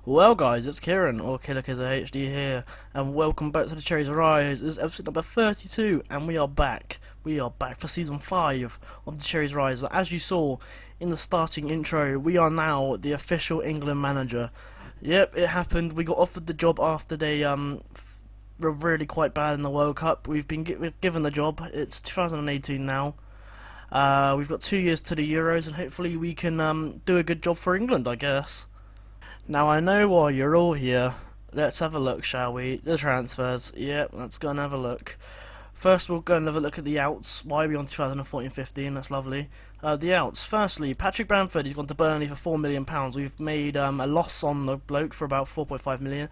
Well guys, it's Kieran, or KillerKizHD here, and welcome back to the Cherries Rise. This is episode number 32, and we are back. We are back for Season 5 of the Cherries Rise. As you saw in the starting intro, we are now the official England manager. Yep, it happened. We got offered the job after they were really quite bad in the World Cup. We've given the job. It's 2018 now. We've got 2 years to the Euros, and hopefully we can do a good job for England, I guess. Now I know why you're all here. Let's have a look, shall we? The transfers. Yep, let's go and have a look. First we'll go and have a look at the outs. Why are we on 2014-15? That's lovely. The outs. Firstly, Patrick Bamford, he's gone to Burnley for £4 million. We've made a loss on the bloke for about 4.5 million.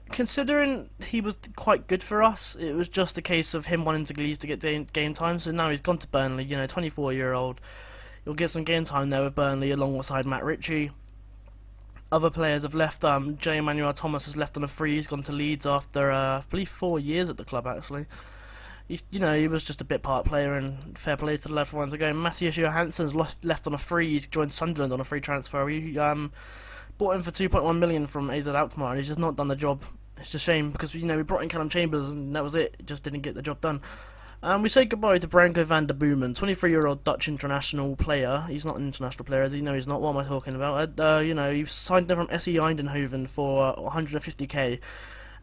Considering he was quite good for us, it was just a case of him wanting to leave to get game time. So now he's gone to Burnley, 24-year-old. You'll get some game time there with Burnley alongside Matt Ritchie. Other players have left. J. Emmanuel Thomas has left on a free. He's gone to Leeds after, I believe, 4 years at the club, actually. He was just a bit part player, and fair play to the left ones again. Matthias Johansson's left on a free. He's joined Sunderland on a free transfer. We bought him for 2.1 million from AZ Alkmaar, and he's just not done the job. It's a shame because we brought in Callum Chambers, and that was it. It just didn't get the job done. We say goodbye to Branko van der Boomen, 23-year-old Dutch international player. He's not an international player, is he? No, he's not. What am I talking about? He signed him from SE Eindhoven for 150k,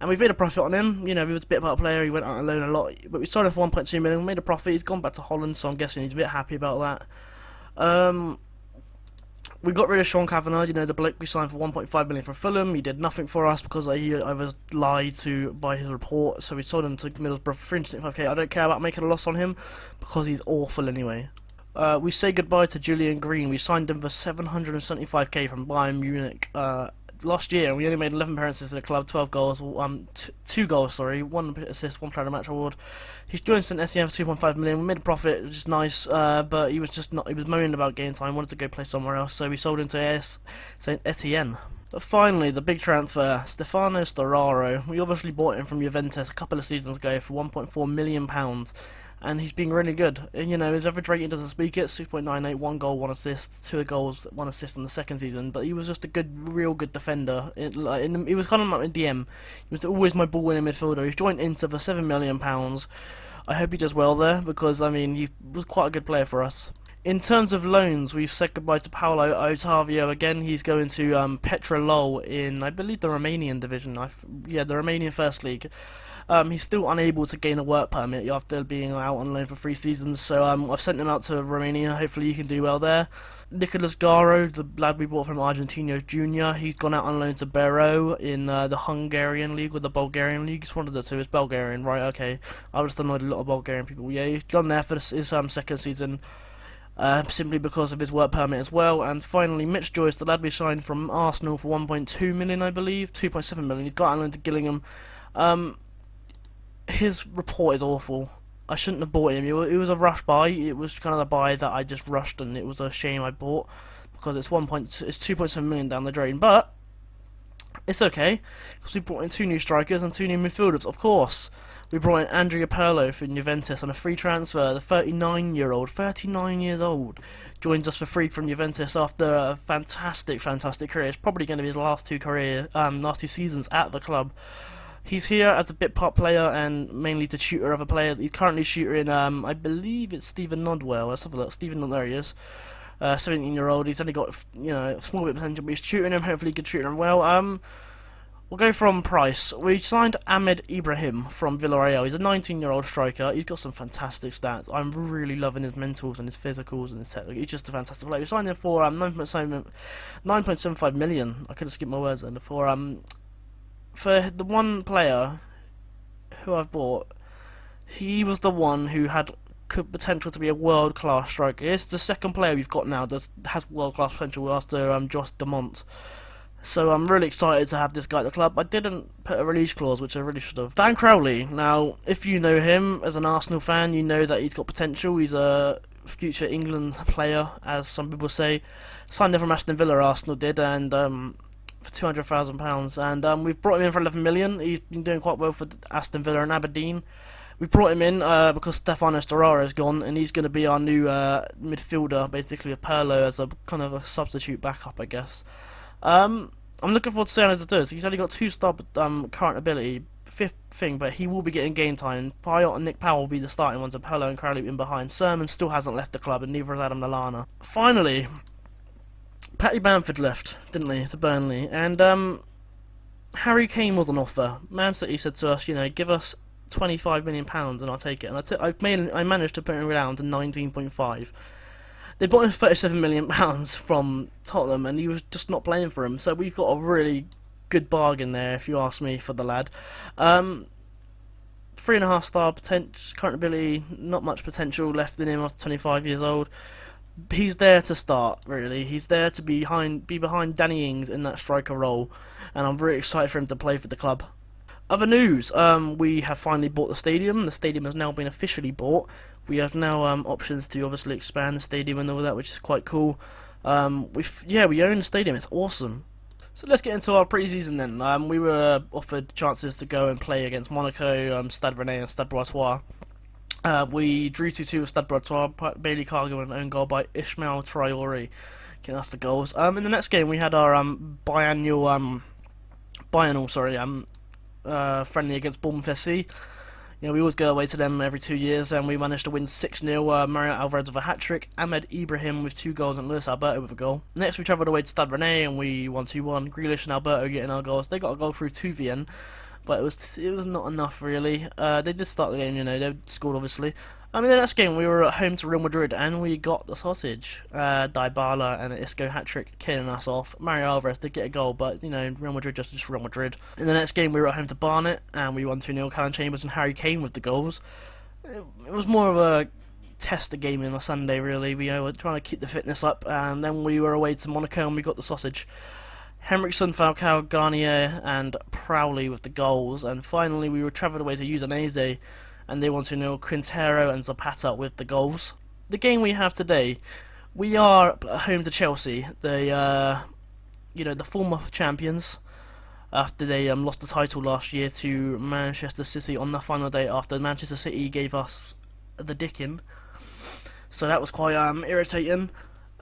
and we've made a profit on him. He was a bit of a player. He went out on loan a lot, but we signed him for 1.2 million. We made a profit. He's gone back to Holland, so I'm guessing he's a bit happy about that. We got rid of Sean Kavanagh, the bloke we signed for 1.5 million from Fulham. He did nothing for us because he was lied to by his report, so we sold him to Middlesbrough for 375k. I don't care about making a loss on him because he's awful anyway. We say goodbye to Julian Green. We signed him for 775k from Bayern Munich. Last year we only made 11 appearances to the club, 12 goals, 2 goals, sorry, 1 assist, 1 player of the match award. He's joined St. Etienne for 2.5 million. We made a profit, which is nice, but he was just not. He was moaning about game time, wanted to go play somewhere else, so we sold him to St. Etienne. But finally, the big transfer, Stefano Storaro. We obviously bought him from Juventus a couple of seasons ago for £1.4 million. And he's been really good. His average rating doesn't speak it, 6.98, 1 goal, 1 assist, 2 goals, 1 assist in the second season. But he was just a real good defender. He was kind of like a DM. He was always my ball-winning midfielder. He's joined Inter for £7 million. I hope he does well there because, he was quite a good player for us. In terms of loans, we've said goodbye to Paulo Otavio again. He's going to Petrolul in, I believe, the Romanian division. The Romanian First League. He's still unable to gain a work permit after being out on loan for 3 seasons, so I've sent him out to Romania. Hopefully he can do well there. Nicolas Garo, the lad we bought from Argentinos Junior, he's gone out on loan to Bero in the Hungarian league or the Bulgarian league. It's one of the two. It's Bulgarian, right? Okay. I just annoyed a lot of Bulgarian people. Yeah, he's gone there for his second season. Simply because of his work permit as well. And finally, Mitch Joyce, the lad we signed from Arsenal for 1.2 million, I believe, 2.7 million. He's got out on loan to Gillingham. His report is awful. I shouldn't have bought him. It was a rush buy. It was kind of a buy that I just rushed, and it was a shame I bought because it's 2.7 million down the drain. But it's okay because we brought in 2 new strikers and 2 new midfielders. Of course, we brought in Andrea Pirlo from Juventus on a free transfer. The 39 years old, joins us for free from Juventus after a fantastic career. It's probably going to be his last 2 seasons at the club. He's here as a bit part player and mainly to tutor other players. He's currently tutoring, I believe it's Stephen Nodwell. Let's have a look. Stephen, there he is. 17-year-old. He's only got, a small bit of potential, but he's tutoring him. Hopefully he can tutor him well. We'll go from price. We signed Ahmed Ibrahim from Villarreal. He's a 19-year-old striker. He's got some fantastic stats. I'm really loving his mentals and his physicals and his technique. He's just a fantastic player. We signed him for 9.75 million. I could have skipped my words then. For the one player who I've bought, he was the one who had potential to be a world-class striker. It's the second player we've got now that has world-class potential after Josh Dumont. So I'm really excited to have this guy at the club. I didn't put a release clause, which I really should have. Dan Crowley. Now, if you know him as an Arsenal fan, you know that he's got potential. He's a future England player, as some people say. Signed him from Aston Villa, Arsenal did, and for £200,000, and we've brought him in for 11 million. He's been doing quite well for Aston Villa and Aberdeen. We brought him in because Stefano Sturaro is gone, and he's going to be our new midfielder, basically with Pirlo as a kind of a substitute backup, I guess. I'm looking forward to seeing how he does. He's only got 2-star current ability, 5th thing, but he will be getting game time. Payot and Nick Powell will be the starting ones, and Pirlo and Crowley in behind. Sermon still hasn't left the club, and neither has Adam Lallana. Finally, Paddy Bamford left, didn't he, to Burnley, and Harry Kane was on offer. Man City said to us, you know, give us £25 million and I'll take it, and I managed to put it around to 19.5. They bought him £37 million from Tottenham, and he was just not playing for him. So we've got a really good bargain there, if you ask me, for the lad. 3.5-star current ability, not much potential left in him after 25 years old. He's there to start, really. He's there to be behind Danny Ings in that striker role, and I'm really excited for him to play for the club. Other news, we have finally bought the stadium. The stadium has now been officially bought. We have now options to obviously expand the stadium and all that, which is quite cool. We own the stadium. It's awesome. So let's get into our pre-season then. We were offered chances to go and play against Monaco, Stade Rennais and Stade Brestois. We drew 2-2 with Stade Brestois. Bailey Cargill and an own goal by Ismail Traore getting us the goals. In the next game we had our biannual friendly against Bournemouth F.C. You know, we always go away to them every 2 years, and we managed to win 6-0. Mario Alvarez with a hat-trick, Ahmed Ibrahim with 2 goals, and Luis Alberto with a goal. Next, we travelled away to Stade Rennais, and we won 2-1. Grealish and Alberto getting our goals. They got a goal through 2-VN, but it was not enough, really. They did start the game, you know, they scored, obviously. The next game, we were at home to Real Madrid, and we got the sausage. Dybala and an Isco hat-trick killing us off. Mario Alvarez did get a goal, but, you know, Real Madrid just Real Madrid. In the next game, we were at home to Barnet, and we won 2-0. Callum Chambers and Harry Kane with the goals. It was more of a tester game on a Sunday, really. We were trying to keep the fitness up, and then we were away to Monaco, and we got the sausage. Henriksen, Falcao, Garnier, and Proudie with the goals. And finally, we were travelled away to Udinese, and they won 2-0. Quintero and Zapata with the goals. The game we have today, we are home to Chelsea, the former champions, after they lost the title last year to Manchester City on the final day after Manchester City gave us the dicking. So that was quite irritating.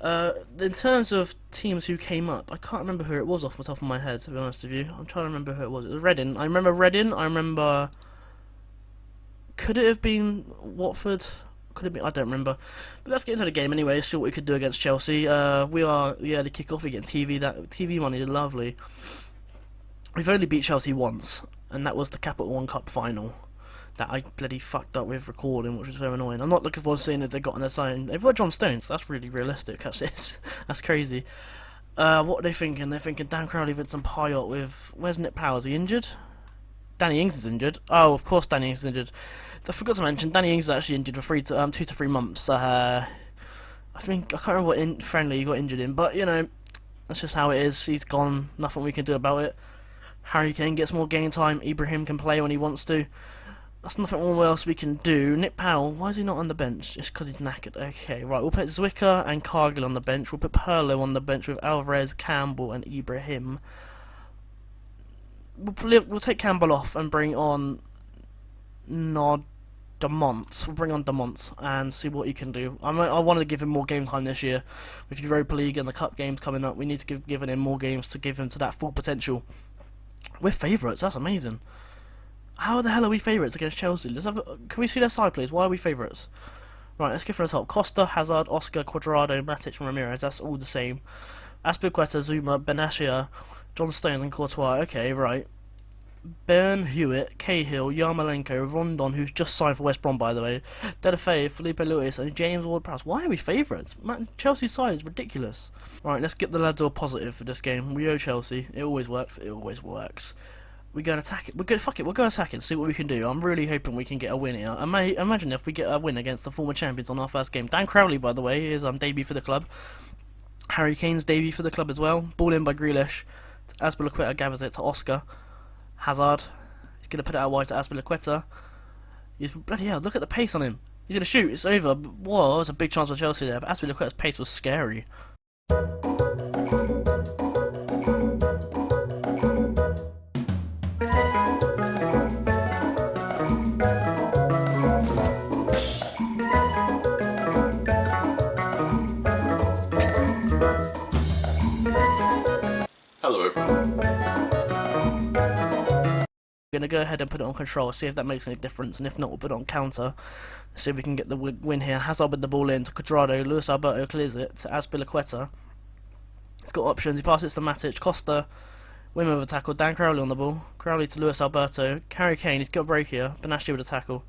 In terms of teams who came up, I can't remember who it was off the top of my head, to be honest with you. I'm trying to remember who it was. It was Reading. I remember Reading. I remember... Could it have been Watford? Could it have been? I don't remember. But let's get into the game anyway, see what we could do against Chelsea. We are the early kick-off. We get TV money, lovely. We've only beat Chelsea once, and that was the Capital One Cup final that I bloody fucked up with recording, which was very annoying. I'm not looking forward to seeing if they got on their sign. They've got John Stones. That's really realistic. That's crazy. What are they thinking? They're thinking Dan Crowley, Vincent Payot with... Where's Nick Powell? Is he injured? Danny Ings is injured. Oh, of course Danny Ings is injured. I forgot to mention, Danny Ings is actually injured for 2 to 3 months. I can't remember what friendly he got injured in, but, you know, that's just how it is. He's gone. Nothing we can do about it. Harry Kane gets more game time. Ibrahim can play when he wants to. That's nothing else we can do. Nick Powell, why is he not on the bench? Just because he's knackered. Okay, right, we'll put Zwicker and Cargill on the bench. We'll put Pirlo on the bench with Alvarez, Campbell and Ibrahim. We'll take Campbell off and bring on Demont. We'll bring on Demont and see what he can do. I want to give him more game time this year. With Europa League and the Cup games coming up, we need to give him more games to give him to that full potential. We're favourites, that's amazing. How the hell are we favourites against Chelsea? Can we see their side, please? Why are we favourites? Right, let's go for the top. Costa, Hazard, Oscar, Cuadrado, Matic and Ramirez. That's all the same. Azpilicueta, Zuma, Benatia, John Stones and Courtois. Okay, right. Ben Hewitt, Cahill, Yarmolenko, Rondon, who's just signed for West Brom, by the way, Delafay, Felipe Luis, and James Ward-Prowse. Why are we favourites? Chelsea's side is ridiculous. Right, let's get the lads all positive for this game. We owe Chelsea. It always works. It always works. We're going to attack it. We'll go attack it, see what we can do. I'm really hoping we can get a win here. Imagine if we get a win against the former champions on our first game. Dan Crowley, by the way, is debut for the club. Harry Kane's debut for the club as well. Ball in by Grealish. Azpilicueta gathers it to Oscar. Hazard. He's going to put it out wide to Azpilicueta. Bloody hell, look at the pace on him. He's going to shoot. It's over. Whoa, that was a big chance for Chelsea there. But Azpilicueta's pace was scary. Hello everyone. We're going to go ahead and put it on control, see if that makes any difference, and if not, we'll put it on counter, see if we can get the win here. Hazard with the ball in to Cuadrado, Luis Alberto clears it to Azpilicueta. He's got options, he passes to Matic, Costa, win with a tackle, Dan Crowley on the ball, Crowley to Luis Alberto, Harry Kane, he's got a break here, Benassi with a tackle,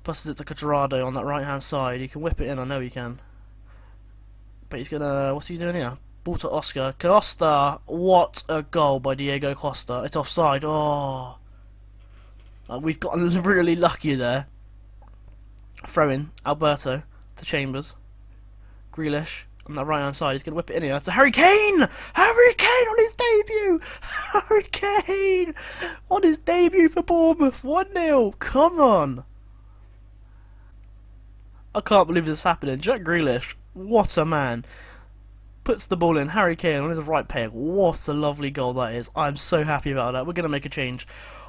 passes it to Cuadrado on that right hand side, he can whip it in, I know he can. But he's gonna, what's he doing here? Ball to Oscar, Costa, what a goal by Diego Costa, it's offside, oh. We've gotten really lucky there. Throw in, Alberto to Chambers. Grealish on the right hand side, he's going to whip it in here. To Harry Kane! Harry Kane on his debut! Harry Kane! On his debut for Bournemouth, 1-0, come on! I can't believe this is happening. Jack Grealish, what a man. Puts the ball in, Harry Kane on his right peg. What a lovely goal that is. I'm so happy about that. We're going to make a change.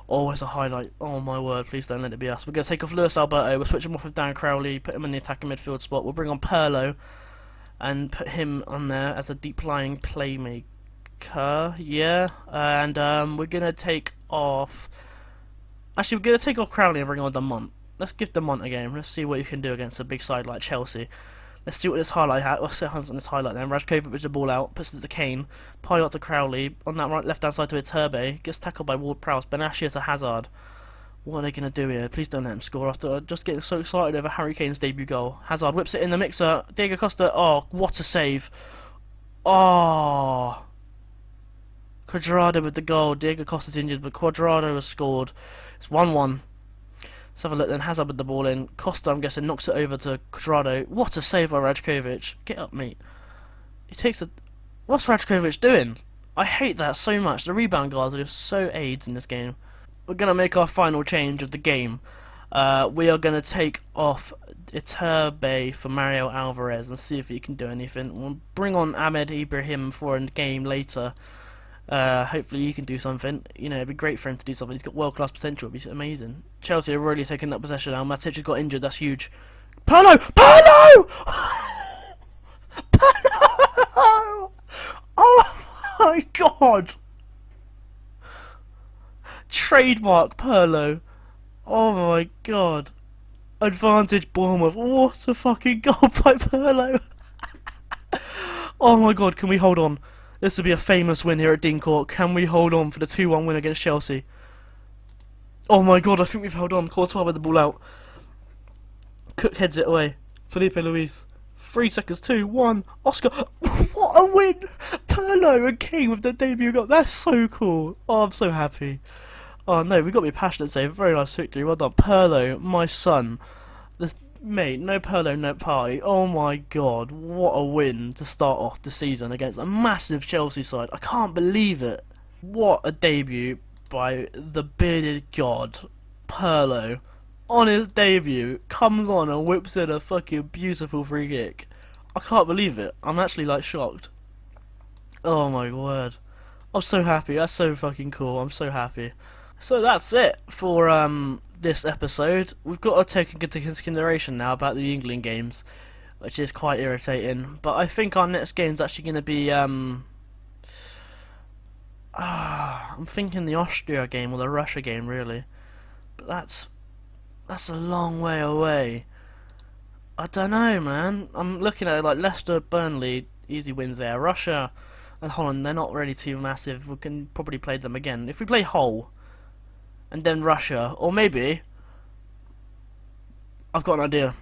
Oh, it's a highlight. Oh my word, please don't let it be us. We're going to take off Luis Alberto, we'll switch him off with Dan Crowley, put him in the attacking midfield spot. We'll bring on Pirlo and put him on there as a deep-lying playmaker. Yeah, and we're going to take off... Actually, we're going to take off Crowley and bring on Demont. Let's give Demont a game. Let's see what he can do against a big side like Chelsea. Let's see what this highlight has. What's on this highlight then? Rajkovic with the ball out, puts it to Kane, Pirlo to Crowley, on that right left hand side to Iturbe, gets tackled by Ward-Prowse, Benassi to Hazard. What are they going to do here? Please don't let him score after just getting so excited over Harry Kane's debut goal. Hazard whips it in the mixer, Diego Costa, oh, what a save. Oh. Cuadrado with the goal, Diego Costa's injured, but Cuadrado has scored. It's 1-1. Let's have a look then. Hazard with the ball in. Costa, I'm guessing, knocks it over to Cuadrado. What a save by Rajkovic. Get up, mate. He takes a... What's Rajkovic doing? I hate that so much. The rebound guards are just so AIDS in this game. We're going to make our final change of the game. We are going to take off Iturbe for Mario Alvarez and see if he can do anything. We'll bring on Ahmed Ibrahim for a game later. Hopefully he can do something. You know, it'd be great for him to do something. He's got world-class potential. It'd be amazing. Chelsea have really taken that possession now. Matic has got injured. That's huge. Pirlo! Pirlo! Pirlo! Oh my god! Trademark Pirlo. Oh my god. Advantage Bournemouth. What a fucking goal by Pirlo. Oh my god, can we hold on? This will be a famous win here at Dean Court. Can we hold on for the 2-1 win against Chelsea? Oh my god, I think we've held on. Courtois with the ball out. Cook heads it away. Felipe Luis. 3 seconds, 2, 1. Oscar. What a win! Pirlo and King with their debut goal. That's so cool. Oh, I'm so happy. Oh no, we've got to be passionate today. Very nice victory. Well done. Pirlo, my son. Mate, no Pirlo, no party. Oh my god, what a win to start off the season against a massive Chelsea side. I can't believe it. What a debut by the bearded god, Pirlo. On his debut, comes on and whips in a fucking beautiful free kick. I can't believe it. I'm actually like shocked. Oh my word. I'm so happy. That's so fucking cool. I'm so happy. So that's it for this episode. We've got to take into consideration now about the England games, which is quite irritating. But I think our next game's actually going to be I'm thinking the Austria game or the Russia game really. But that's a long way away. I don't know, man. I'm looking at it like Leicester, Burnley, easy wins there. Russia and Holland, they're not really too massive. We can probably play them again. If we play Hull and then Russia, or maybe I've got an idea.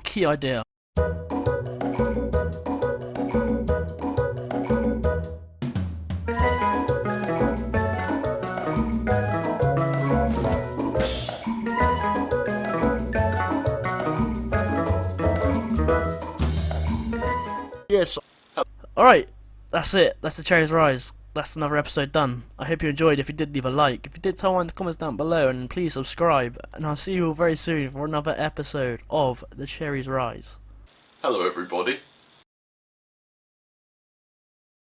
Key idea. Yes. Alright, that's it. That's the Cherries Rise. that's another episode done. I hope you enjoyed. If you did, leave a like. If you did, tell me in the comments down below, and please subscribe. And I'll see you all very soon for another episode of the Cherries Rise. Hello everybody.